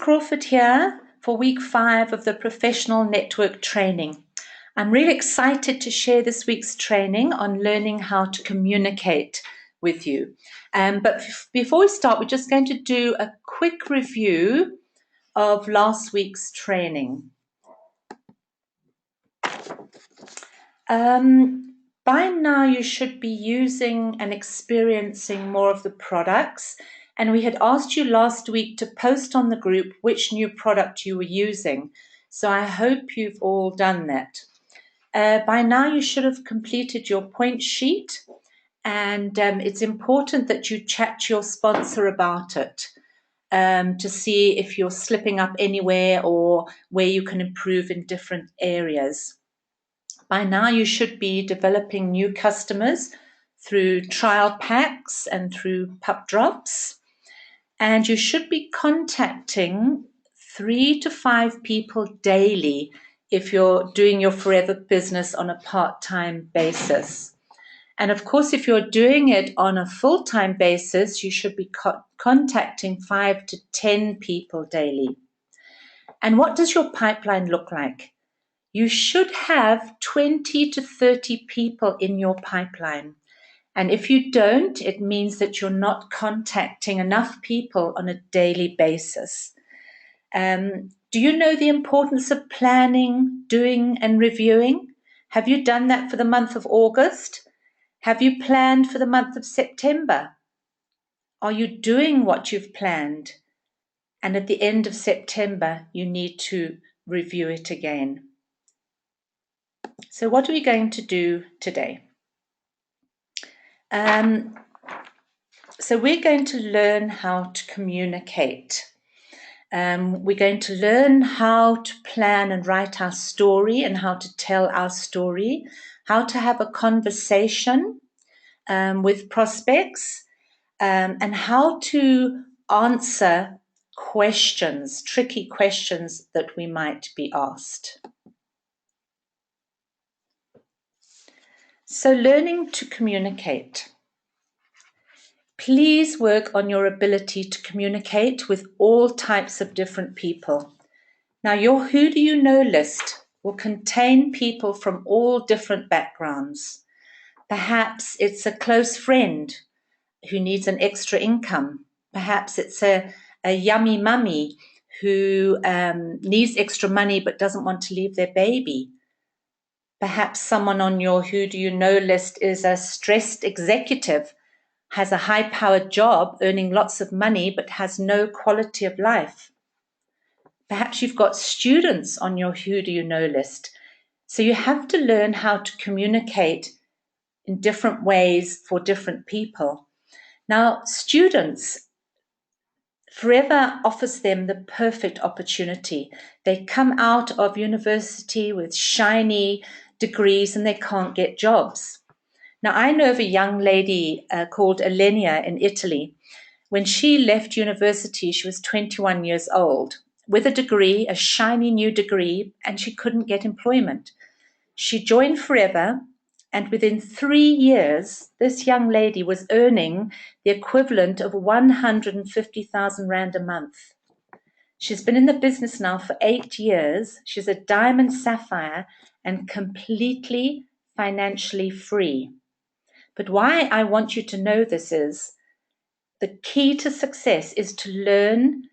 Crawford here for week 5 of the Professional Network Training. I'm really excited to share this week's training on learning how to communicate with you. But before we start, we're just going to do a quick review of last week's training. By now, you should be using and experiencing more of the products. And we had asked you last week to post on the group which new product you were using. So I hope you've all done that. By now, you should have completed your point sheet. And it's important that you chat to your sponsor about it to see if you're slipping up anywhere or where you can improve in different areas. By now, you should be developing new customers through trial packs and through pup drops. And you should be contacting 3 to 5 people daily if you're doing your forever business on a part-time basis. And of course, if you're doing it on a full-time basis, you should be contacting 5 to 10 people daily. And what does your pipeline look like? You should have 20 to 30 people in your pipeline. And if you don't, it means that you're not contacting enough people on a daily basis. Do you know the importance of planning, doing, and reviewing? Have you done that for the month of August? Have you planned for the month of September? Are you doing what you've planned? And at the end of September, you need to review it again. So what are we going to do today? So we're going to learn how to communicate. We're going to learn how to plan and write our story and how to tell our story, how to have a conversation with prospects, and how to answer questions, tricky questions that we might be asked. So learning to communicate. Please work on your ability to communicate with all types of different people. Now, your Who Do You Know list will contain people from all different backgrounds. Perhaps it's a close friend who needs an extra income. Perhaps it's a yummy mummy who needs extra money but doesn't want to leave their baby. Perhaps someone on your Who Do You Know list is a stressed executive, has a high-powered job, earning lots of money, but has no quality of life. Perhaps you've got students on your Who Do You Know list. So you have to learn how to communicate in different ways for different people. Now, students, Forever offers them the perfect opportunity. They come out of university with shiny degrees and they can't get jobs. Now, I know of a young lady called Elenia in Italy. When she left university, she was 21 years old with a degree, a shiny new degree, and she couldn't get employment. She joined Forever, and within 3 years, this young lady was earning the equivalent of 150,000 Rand a month. She's been in the business now for 8 years. She's a diamond sapphire and completely financially free. But why I want you to know this is the key to success is to learn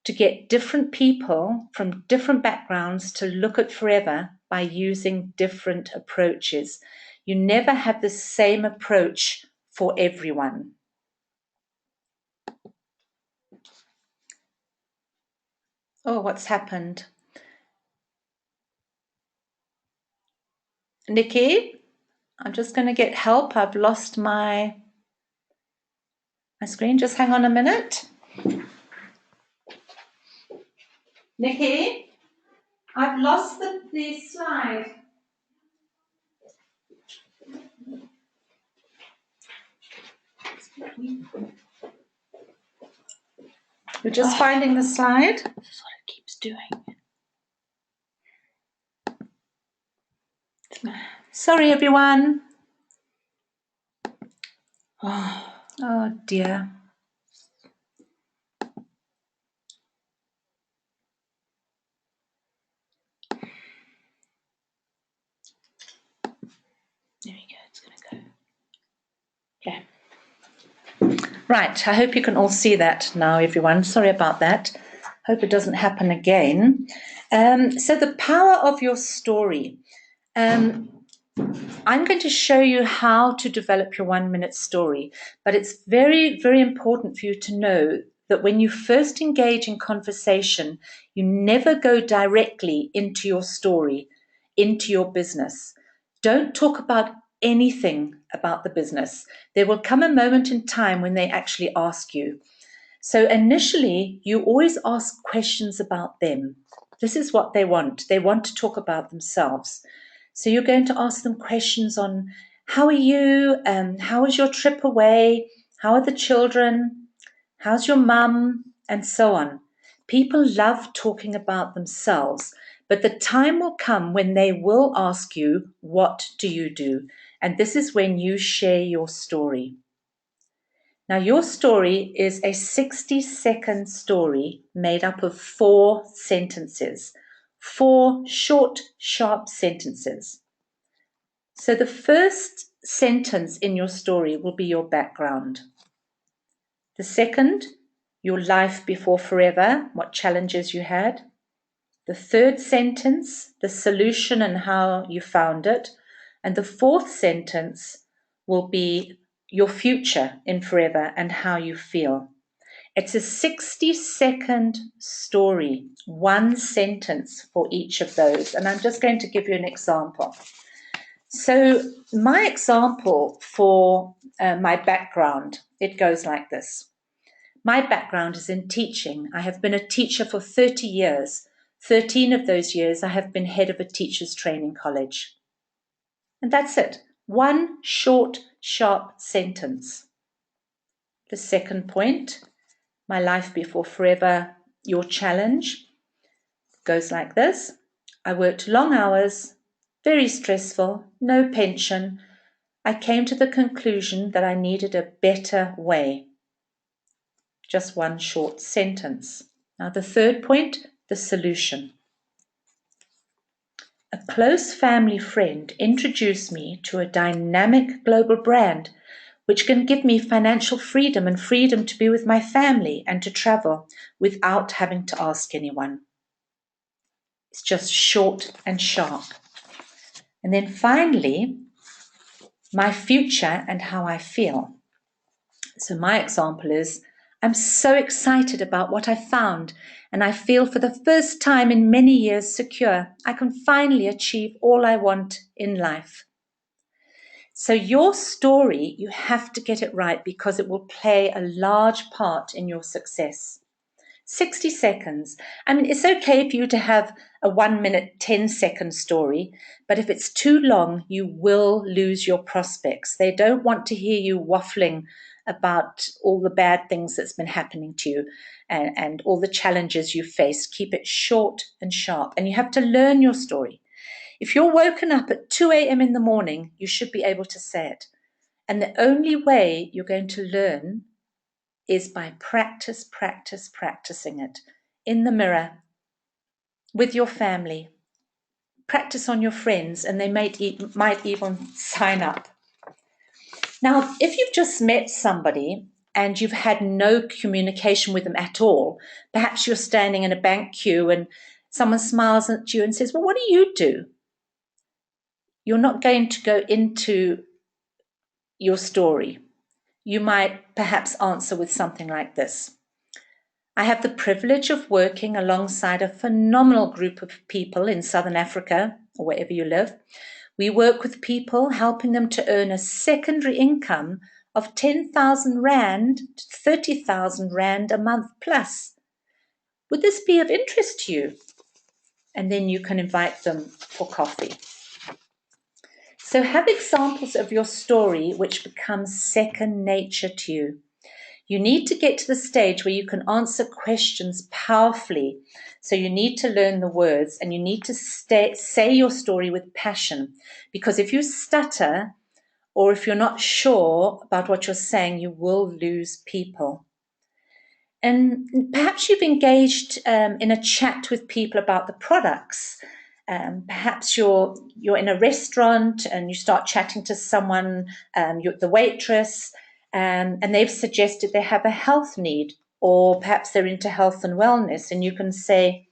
to get different people from different backgrounds to look at Forever by using different approaches. You never have the same approach for everyone. Oh, what's happened? Nikki, I'm just going to get help. I've lost my screen. Just hang on a minute. Nikki, I've lost the slide. We're just finding the slide. This is what it keeps doing. Sorry, everyone. Oh dear. Right, I hope you can all see that now, everyone. Sorry about that. Hope it doesn't happen again. So the power of your story. I'm going to show you how to develop your 1 minute story, but it's very, very important for you to know that when you first engage in conversation, you never go directly into your story, into your business. Don't talk about anything about the business. There will come a moment in time when they actually ask you. So initially, you always ask questions about them. This is what they want. They want to talk about themselves. So you're going to ask them questions on how are you? How was your trip away? How are the children? How's your mum? And so on. People love talking about themselves, but the time will come when they will ask you, what do you do? And this is when you share your story. Now, your story is a 60-second story made up of 4 sentences, 4 short, sharp sentences. So the first sentence in your story will be your background. The second, your life before forever, what challenges you had. The third sentence, the solution and how you found it. And the fourth sentence will be your future in forever and how you feel. It's a 60-second story, 1 sentence for each of those. And I'm just going to give you an example. So my example for my background, it goes like this. My background is in teaching. I have been a teacher for 30 years. 13 of those years, I have been head of a teacher's training college. And that's it. 1 short, sharp sentence. The second point, my life before forever, your challenge, goes like this. I worked long hours, very stressful, no pension. I came to the conclusion that I needed a better way. Just 1 short sentence. Now the third point, the solution. A close family friend introduced me to a dynamic global brand which can give me financial freedom and freedom to be with my family and to travel without having to ask anyone. It's just short and sharp. And then finally, my future and how I feel. So my example is, I'm so excited about what I found, and I feel for the first time in many years secure. I can finally achieve all I want in life. So your story, you have to get it right because it will play a large part in your success. 60 seconds. I mean, it's okay for you to have a 1 minute, 10-second story, but if it's too long, you will lose your prospects. They don't want to hear you waffling about all the bad things that's been happening to you and all the challenges you faced. Keep it short and sharp, and you have to learn your story. If you're woken up at 2 a.m. in the morning, you should be able to say it. And the only way you're going to learn is by practicing it in the mirror, with your family. Practice on your friends, and they might even sign up. Now, if you've just met somebody and you've had no communication with them at all, perhaps you're standing in a bank queue and someone smiles at you and says, well, what do you do? You're not going to go into your story. You might perhaps answer with something like this. I have the privilege of working alongside a phenomenal group of people in Southern Africa, or wherever you live. We work with people, helping them to earn a secondary income of 10,000 Rand to 30,000 Rand a month plus. Would this be of interest to you? And then you can invite them for coffee. So have examples of your story which becomes second nature to you. You need to get to the stage where you can answer questions powerfully. So you need to learn the words and you need to say your story with passion. Because if you stutter or if you're not sure about what you're saying, you will lose people. And perhaps you've engaged in a chat with people about the products. Perhaps you're in a restaurant and you start chatting to someone, the waitress, and they've suggested they have a health need, or perhaps they're into health and wellness, and you can say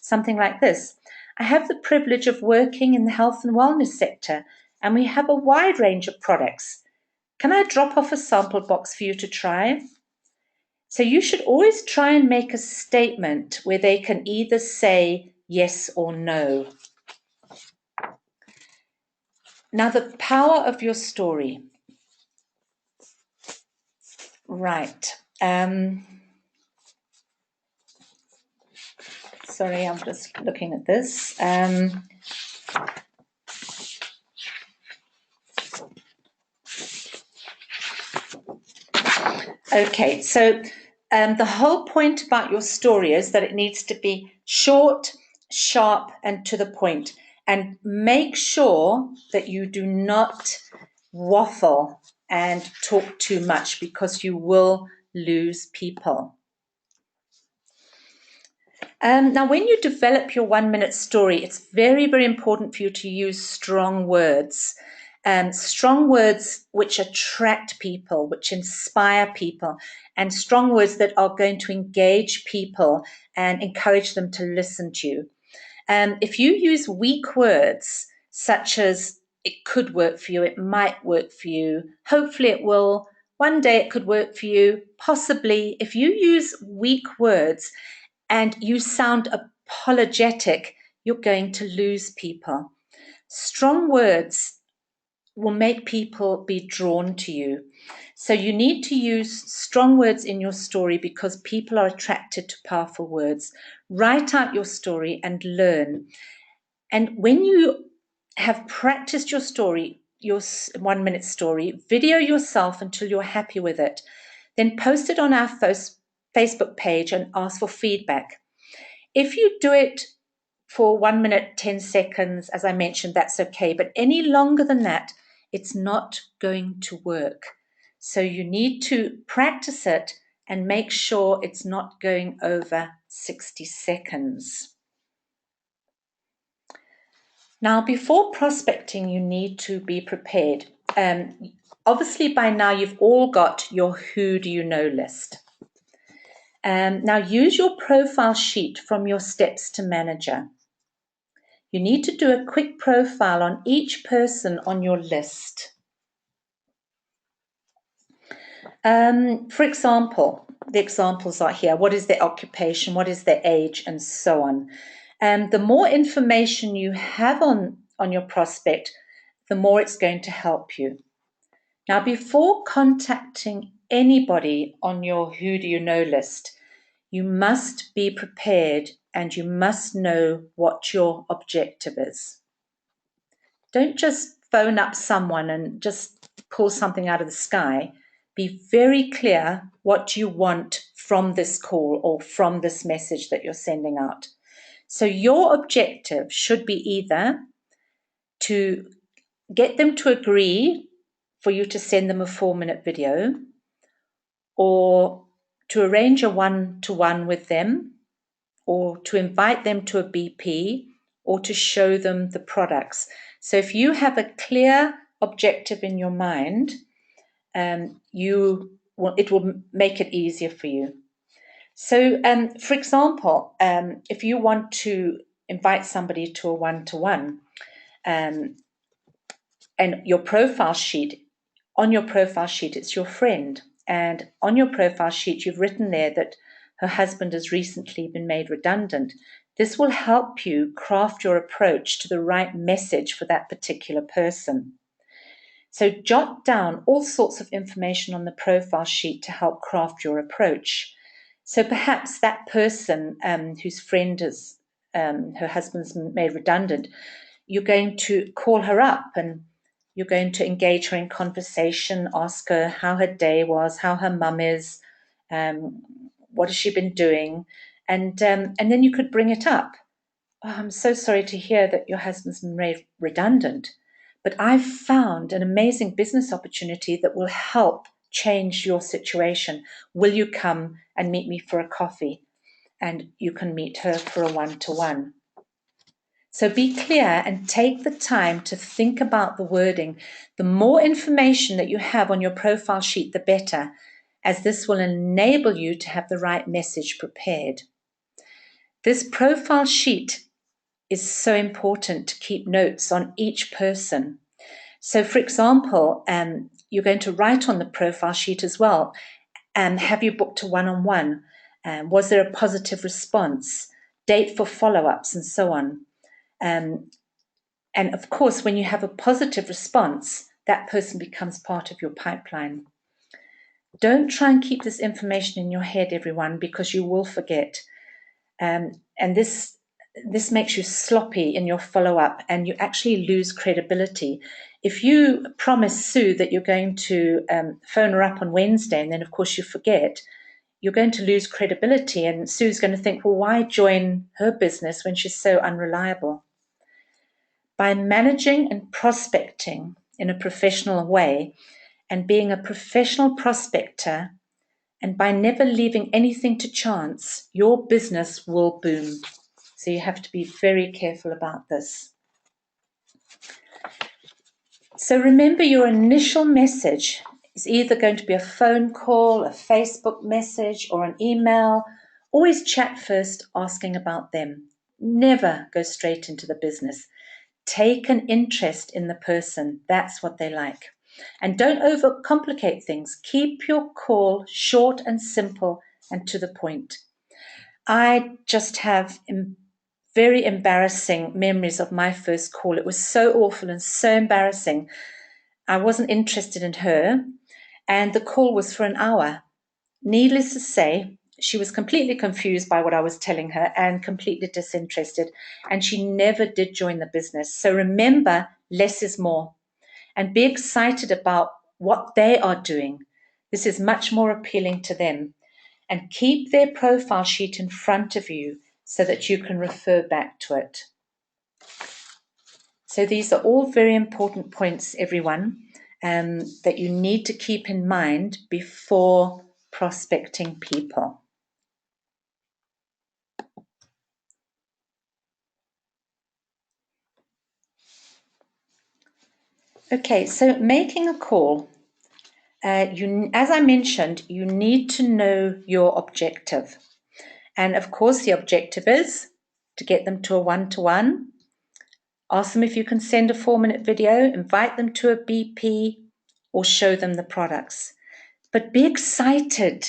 something like this: I have the privilege of working in the health and wellness sector, and we have a wide range of products. Can I drop off a sample box for you to try? So you should always try and make a statement where they can either say yes or no. Now, the power of your story. Right. Sorry, I'm just looking at this. Okay, so the whole point about your story is that it needs to be short, sharp, and to the point. And make sure that you do not waffle and talk too much, because you will lose people. Now, when you develop your 1-minute story, it's very, very important for you to use strong words. Strong words which attract people, which inspire people, and strong words that are going to engage people and encourage them to listen to you. If you use weak words, such as it could work for you, it might work for you, hopefully it will, one day it could work for you, possibly, if you use weak words and you sound apologetic, you're going to lose people. Strong words will make people be drawn to you. So you need to use strong words in your story, because people are attracted to powerful words. Write out your story and learn. And when you have practiced your story, your 1-minute story, video yourself until you're happy with it. Then post it on our Facebook page and ask for feedback. If you do it for 1 minute, 10 seconds, as I mentioned, that's okay. But any longer than that, it's not going to work. So you need to practice it and make sure it's not going over 60 seconds. Now, before prospecting, you need to be prepared. Obviously, by now, you've all got your Who Do You Know list. Now, use your profile sheet from your Steps to Manager. You need to do a quick profile on each person on your list. For example, the examples are here. What is their occupation? What is their age? And so on. The more information you have on your prospect, the more it's going to help you. Now, before contacting anybody on your Who Do You Know list, you must be prepared and you must know what your objective is. Don't just phone up someone and just pull something out of the sky. Be very clear what you want from this call or from this message that you're sending out. So your objective should be either to get them to agree for you to send them a 4-minute video, or to arrange a one-to-one with them, or to invite them to a BP, or to show them the products. So if you have a clear objective in your mind, it will make it easier for you. So, for example, if you want to invite somebody to a one-to-one, and your profile sheet, on your profile sheet, it's your friend. And on your profile sheet, you've written there that her husband has recently been made redundant. This will help you craft your approach to the right message for that particular person. So jot down all sorts of information on the profile sheet to help craft your approach. So perhaps that person whose friend is, her husband's made redundant, you're going to call her up and you're going to engage her in conversation, ask her how her day was, how her mum is, what has she been doing, and then you could bring it up. Oh, I'm so sorry to hear that your husband's been made redundant, but I've found an amazing business opportunity that will help change your situation. Will you come and meet me for a coffee? And you can meet her for a one-to-one. So be clear and take the time to think about the wording. The more information that you have on your profile sheet, the better, as this will enable you to have the right message prepared. This profile sheet is so important to keep notes on each person. So, for example, you're going to write on the profile sheet as well, have you booked a one-on-one? Was there a positive response? Date for follow-ups and so on. And of course, when you have a positive response, that person becomes part of your pipeline. Don't try and keep this information in your head, everyone, because you will forget. And this makes you sloppy in your follow-up and you actually lose credibility. If you promise Sue that you're going to phone her up on Wednesday and then, of course, you forget, you're going to lose credibility. And Sue's going to think, well, why join her business when she's so unreliable? By managing and prospecting in a professional way and being a professional prospector, and by never leaving anything to chance, your business will boom. So you have to be very careful about this. So remember, your initial message is either going to be a phone call, a Facebook message, or an email. Always chat first, asking about them. Never go straight into the business. Take an interest in the person. That's what they like. And don't overcomplicate things. Keep your call short and simple and to the point. I just have very embarrassing memories of my first call. It was so awful and so embarrassing. I wasn't interested in her, and the call was for an hour. Needless to say, she was completely confused by what I was telling her and completely disinterested, and she never did join the business. So remember, less is more, and be excited about what they are doing. This is much more appealing to them. And keep their profile sheet in front of you so that you can refer back to it. So these are all very important points, everyone, that you need to keep in mind before prospecting people. Okay, so making a call. As I mentioned, you need to know your objective. And of course, the objective is to get them to a one-to-one. Ask them if you can send a 4-minute video, invite them to a BP, or show them the products. But be excited.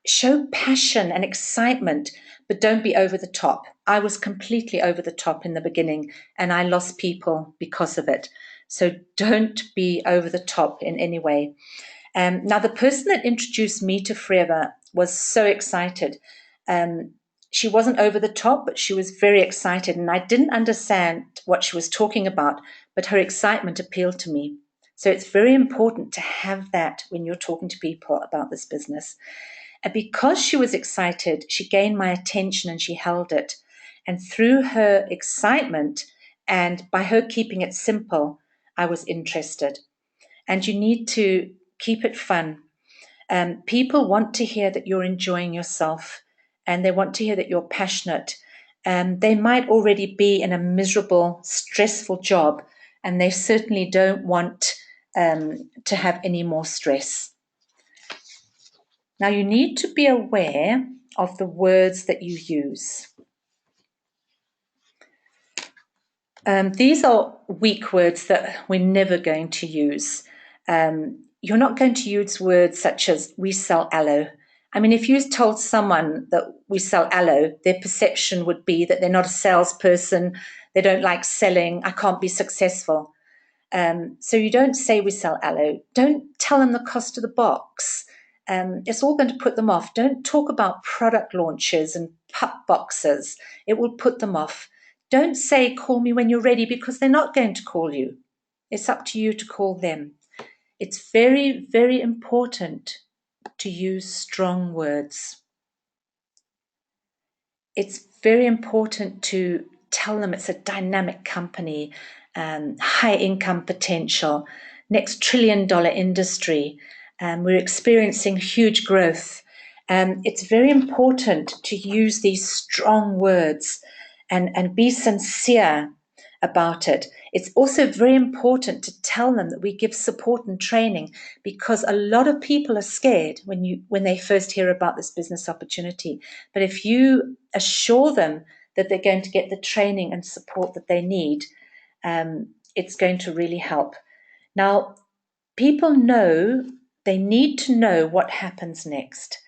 Show passion and excitement, but don't be over the top. I was completely over the top in the beginning, and I lost people because of it. So don't be over the top in any way. Now, the person that introduced me to Forever was so excited. She wasn't over the top, but she was very excited, and I didn't understand what she was talking about, but her excitement appealed to me. So it's very important to have that when you're talking to people about this business. And because she was excited, she gained my attention and she held it. And through her excitement and by her keeping it simple, I was interested. And you need to keep it fun. People want to hear that you're enjoying yourself and they want to hear that you're passionate. They might already be in a miserable, stressful job, and they certainly don't want to have any more stress. Now, you need to be aware of the words that you use. These are weak words that we're never going to use. You're not going to use words such as we sell aloe. I mean, if you told someone that we sell aloe, their perception would be that they're not a salesperson, they don't like selling, I can't be successful. So you don't say we sell aloe. Don't tell them the cost of the box. It's all going to put them off. Don't talk about product launches and pup boxes. It will put them off. Don't say, call me when you're ready, because they're not going to call you. It's up to you to call them. It's very, very important to use strong words. It's very important to tell them it's a dynamic company, high income potential, next $1 trillion industry. We're experiencing huge growth. It's very important to use these strong words. and be sincere about it. It's also very important to tell them that we give support and training, because a lot of people are scared when they first hear about this business opportunity. But if you assure them that they're going to get the training and support that they need, it's going to really help. Now, people know they need to know what happens next,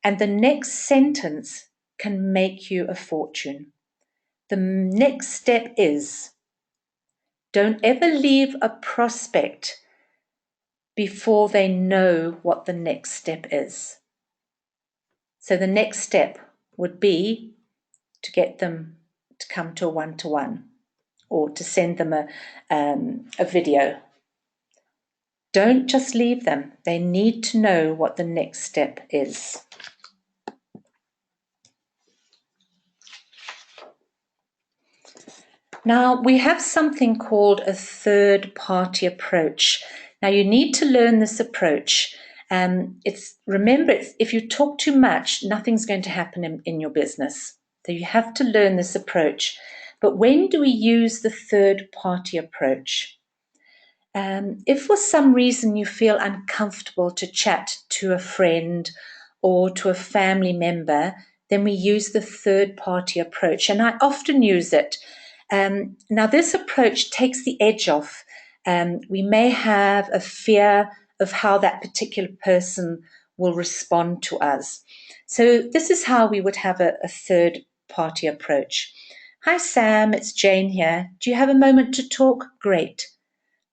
and the next sentence can make you a fortune. The next step is, don't ever leave a prospect before they know what the next step is. So the next step would be to get them to come to a one-to-one, or to send them a video. Don't just leave them. They need to know what the next step is. Now, we have something called a third-party approach. Now, you need to learn this approach. Remember, if you talk too much, nothing's going to happen in your business. So you have to learn this approach. But when do we use the third-party approach? If for some reason you feel uncomfortable to chat to a friend or to a family member, then we use the third-party approach, and I often use it. Now, this approach takes the edge off. We may have a fear of how that particular person will respond to us. So this is how we would have a third-party approach. Hi, Sam, it's Jane here. Do you have a moment to talk? Great.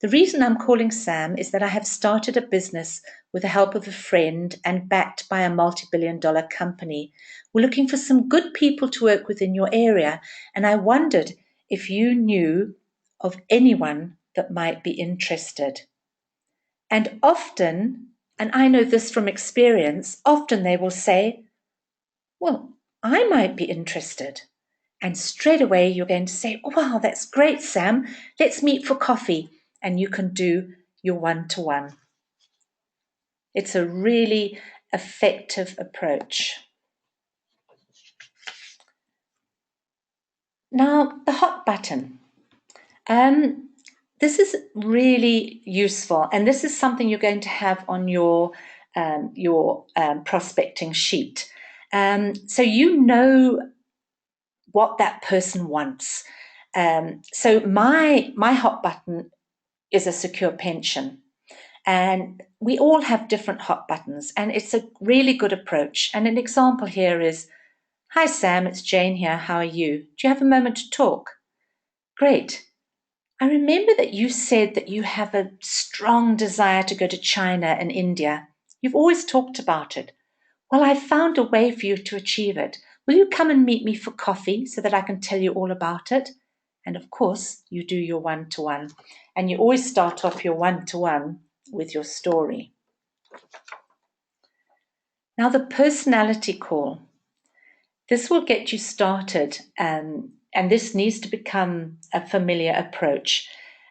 The reason I'm calling Sam is that I have started a business with the help of a friend and backed by a multi-billion-dollar company. We're looking for some good people to work with in your area, and I wondered if you knew of anyone that might be interested. And often, and I know this from experience, often they will say, well, I might be interested. And straight away you're going to say, oh, wow, that's great, Sam. Let's meet for coffee. And you can do your one-to-one. It's a really effective approach. Now, the hot button. This is really useful, and this is something you're going to have on your prospecting sheet. So you know what that person wants. So my hot button is a secure pension. And we all have different hot buttons, and it's a really good approach. And an example here is, hi, Sam, it's Jane here. How are you? Do you have a moment to talk? Great. I remember that you said that you have a strong desire to go to China and India. You've always talked about it. Well, I've found a way for you to achieve it. Will you come and meet me for coffee so that I can tell you all about it? And of course, you do your one-to-one. And you always start off your one-to-one with your story. Now, the personality call. This will get you started, and this needs to become a familiar approach.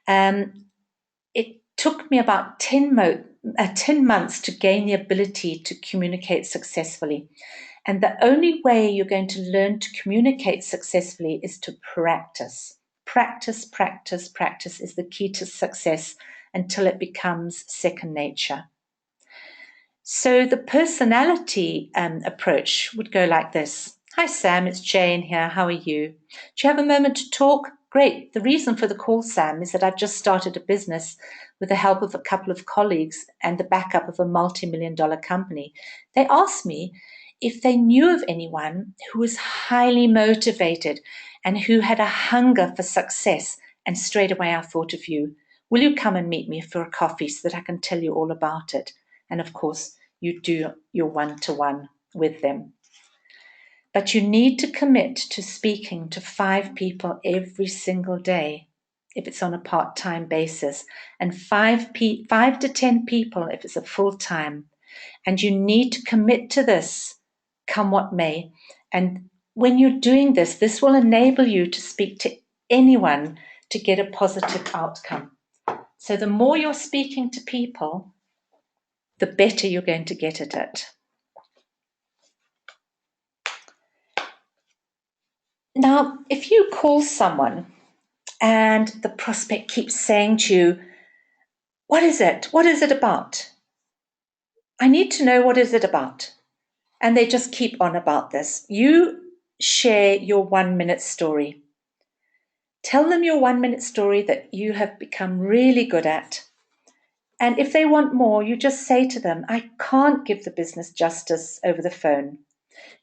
It took me about 10 months to gain the ability to communicate successfully. And the only way you're going to learn to communicate successfully is to practice. Practice, practice, practice is the key to success until it becomes second nature. So the personality approach would go like this. Hi, Sam, it's Jane here. How are you? Do you have a moment to talk? Great. The reason for the call, Sam, is that I've just started a business with the help of a couple of colleagues and the backup of a multi-million-dollar company. They asked me if they knew of anyone who was highly motivated and who had a hunger for success. And straight away I thought of you. Will you come and meet me for a coffee so that I can tell you all about it? And of course, you do your one-to-one with them. But you need to commit to speaking to 5 people every single day if it's on a part-time basis, and 5 to 10 people if it's a full-time. And you need to commit to this, come what may. And when you're doing this, this will enable you to speak to anyone to get a positive outcome. So the more you're speaking to people, the better you're going to get at it. Now, if you call someone and the prospect keeps saying to you, what is it? What is it about? I need to know what is it about. And they just keep on about this. You share your 1 minute story. Tell them your 1 minute story that you have become really good at. And if they want more, you just say to them, I can't give the business justice over the phone.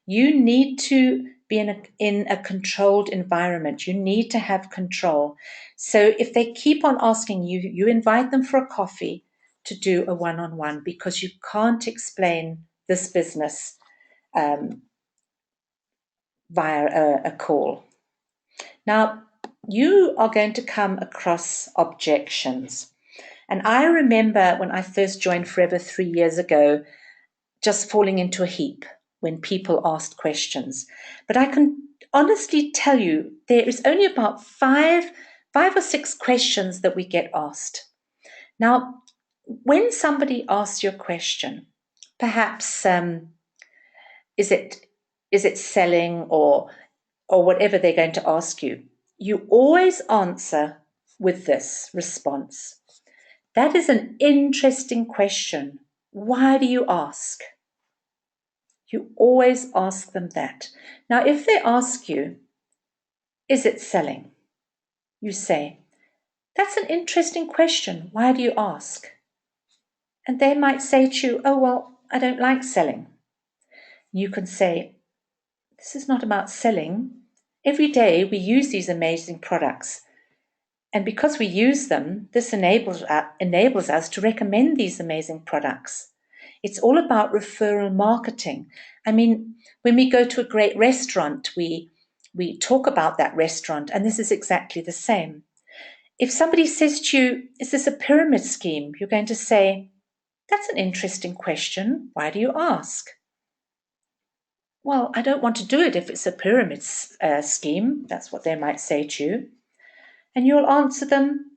You need to be in a controlled environment. You need to have control. So if they keep on asking you, you invite them for a coffee to do a one-on-one, because you can't explain this business via a call. Now, you are going to come across objections. And I remember when I first joined Forever 3 years ago, just falling into a heap when people asked questions. But I can honestly tell you, there is only about five or six questions that we get asked. Now, when somebody asks you a question, perhaps is it selling or whatever they're going to ask you, you always answer with this response. That is an interesting question. Why do you ask? You always ask them that. Now, if they ask you, is it selling? You say, that's an interesting question. Why do you ask? And they might say to you, oh, well, I don't like selling. You can say, this is not about selling. Every day we use these amazing products. And because we use them, this enables us to recommend these amazing products. It's all about referral marketing. I mean, when we go to a great restaurant, we talk about that restaurant, and this is exactly the same. If somebody says to you, is this a pyramid scheme? You're going to say, that's an interesting question. Why do you ask? Well, I don't want to do it if it's a pyramid scheme. That's what they might say to you. And you'll answer them,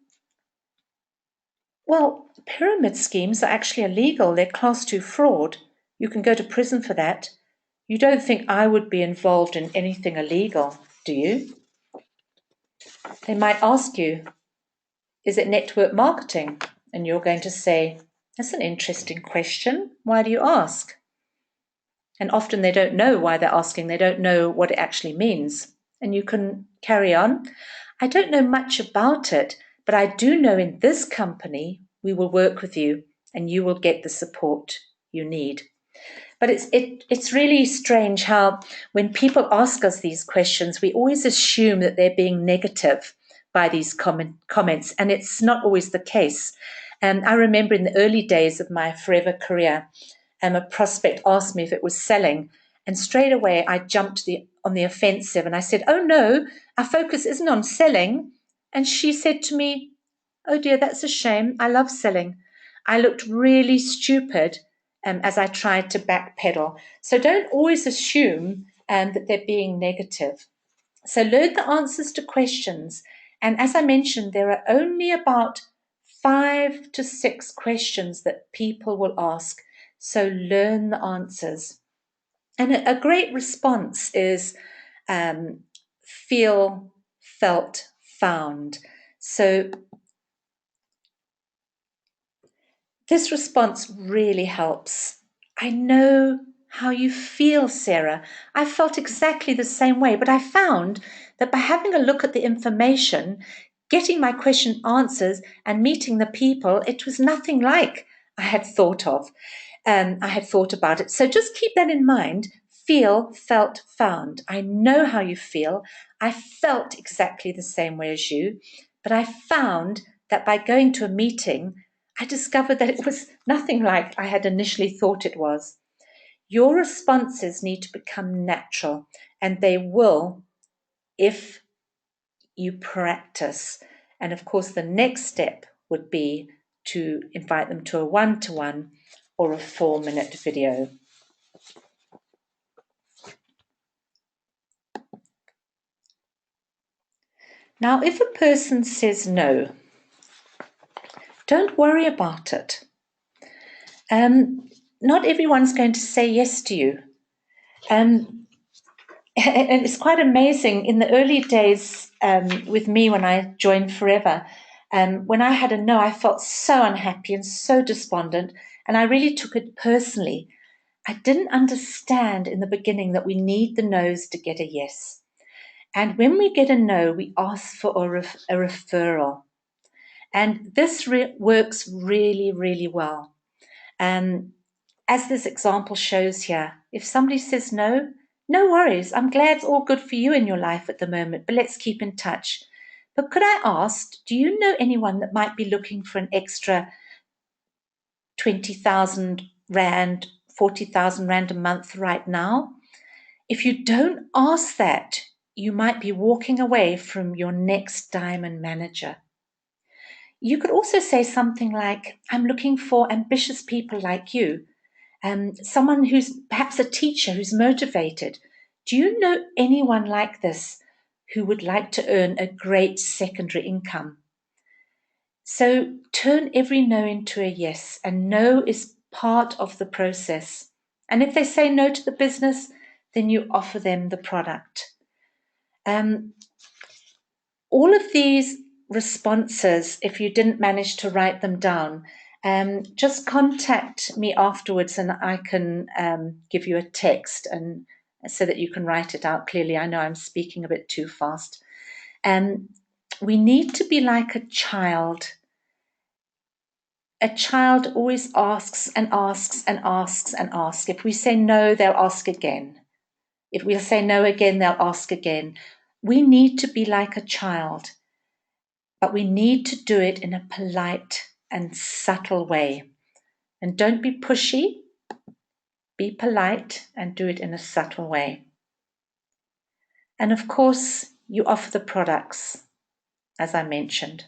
well, pyramid schemes are actually illegal. They're class 2 fraud. You can go to prison for that. You don't think I would be involved in anything illegal, do you? They might ask you, is it network marketing? And you're going to say, that's an interesting question. Why do you ask? And often they don't know why they're asking. They don't know what it actually means. And you can carry on. I don't know much about it, but I do know in this company, we will work with you and you will get the support you need. But it's really strange how when people ask us these questions, we always assume that they're being negative by these comments, and it's not always the case. I remember in the early days of my Forever career, a prospect asked me if it was selling, and straight away I jumped on the offensive and I said, oh no, our focus isn't on selling. And she said to me, oh dear, that's a shame. I love selling. I looked really stupid as I tried to backpedal. So don't always assume that they're being negative. So learn the answers to questions. And as I mentioned, there are only about 5 to 6 questions that people will ask. So learn the answers. And a great response is feel, felt, found. So this response really helps. I know how you feel, Sarah. I felt exactly the same way, but I found that by having a look at the information, getting my question answers, and meeting the people, it was nothing like I had thought of. I had thought about it. So just keep that in mind. Feel, felt, found. I know how you feel. I felt exactly the same way as you, but I found that by going to a meeting, I discovered that it was nothing like I had initially thought it was. Your responses need to become natural, and they will if you practice. And of course, the next step would be to invite them to a one-to-one or a 4-minute video. Now, if a person says no, don't worry about it. Not everyone's going to say yes to you. And it's quite amazing. In the early days with me when I joined Forever, when I had a no, I felt so unhappy and so despondent, and I really took it personally. I didn't understand in the beginning that we need the no's to get a yes. And when we get a no, we ask for a referral. And this works really, really well. As this example shows here, if somebody says no, no worries. I'm glad it's all good for you in your life at the moment, but let's keep in touch. But could I ask, do you know anyone that might be looking for an extra 20,000 Rand, 40,000 Rand a month right now? If you don't ask that, you might be walking away from your next diamond manager. You could also say something like, I'm looking for ambitious people like you, someone who's perhaps a teacher who's motivated. Do you know anyone like this who would like to earn a great secondary income? So turn every no into a yes, and no is part of the process. And if they say no to the business, then you offer them the product. All of these responses, if you didn't manage to write them down, just contact me afterwards and I can give you a text and so that you can write it out clearly. I know I'm speaking a bit too fast. We need to be like a child. A child always asks and asks and asks and asks. If we say no, they'll ask again. If we'll say no again, they'll ask again. We need to be like a child, but we need to do it in a polite and subtle way. And don't be pushy, be polite and do it in a subtle way. And of course, you offer the products, as I mentioned.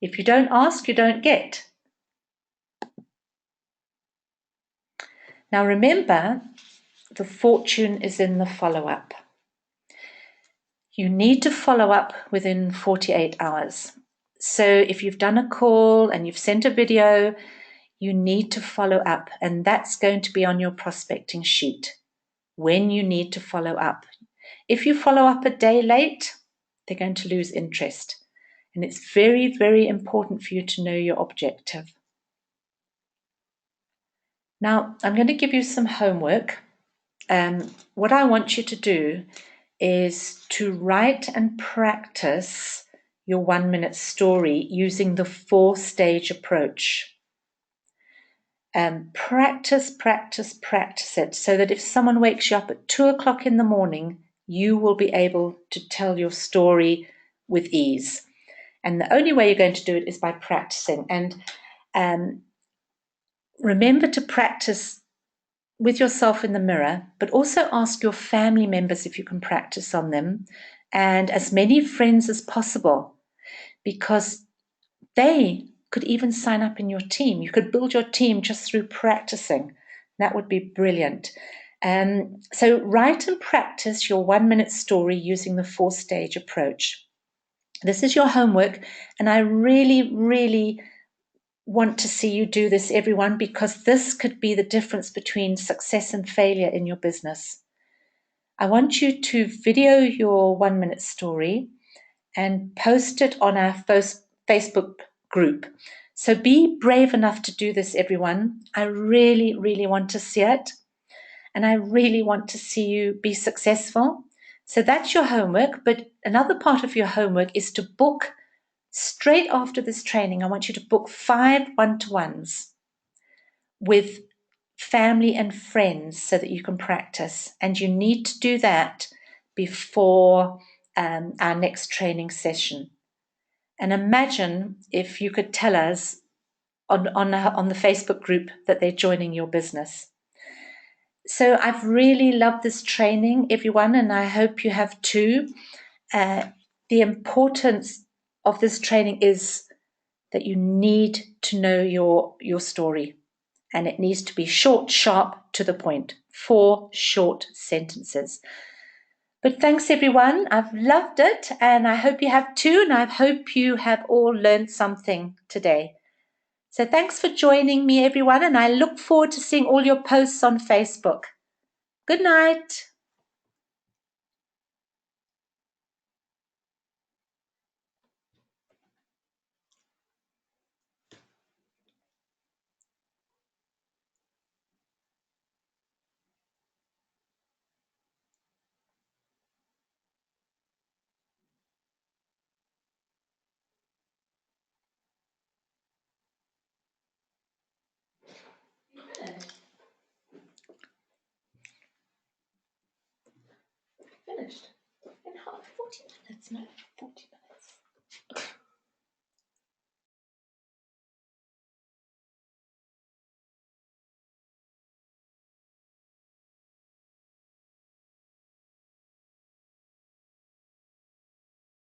If you don't ask, you don't get. Now remember, the fortune is in the follow-up. You need to follow up within 48 hours. So if you've done a call and you've sent a video, you need to follow up, and that's going to be on your prospecting sheet when you need to follow up. If you follow up a day late, they're going to lose interest. And it's very, very important for you to know your objective. Now, I'm going to give you some homework. What I want you to do is to write and practice your 1 minute story using the 4-stage approach. Practice, practice, practice it so that if someone wakes you up at 2 o'clock in the morning, you will be able to tell your story with ease. And the only way you're going to do it is by practicing. And remember to practice with yourself in the mirror, but also ask your family members if you can practice on them, and as many friends as possible, because they could even sign up in your team. You could build your team just through practicing. That would be brilliant. So write and practice your 1 minute story using the 4-stage approach. This is your homework, and I really, really want to see you do this, everyone, because this could be the difference between success and failure in your business. I want you to video your 1 minute story and post it on our Facebook group. So be brave enough to do this, everyone. I really, really want to see it. And I really want to see you be successful. So that's your homework. But another part of your homework is to book straight after this training. I want you to book 5 one-to-ones with family and friends so that you can practice. And you need to do that before our next training session. And imagine if you could tell us on the Facebook group that they're joining your business. So I've really loved this training, everyone, and I hope you have too. The importance of this training is that you need to know your story, and it needs to be short, sharp, to the point. 4 short sentences. But thanks, everyone. I've loved it, and I hope you have too, and I hope you have all learned something today. So thanks for joining me, everyone, and I look forward to seeing all your posts on Facebook. Good night.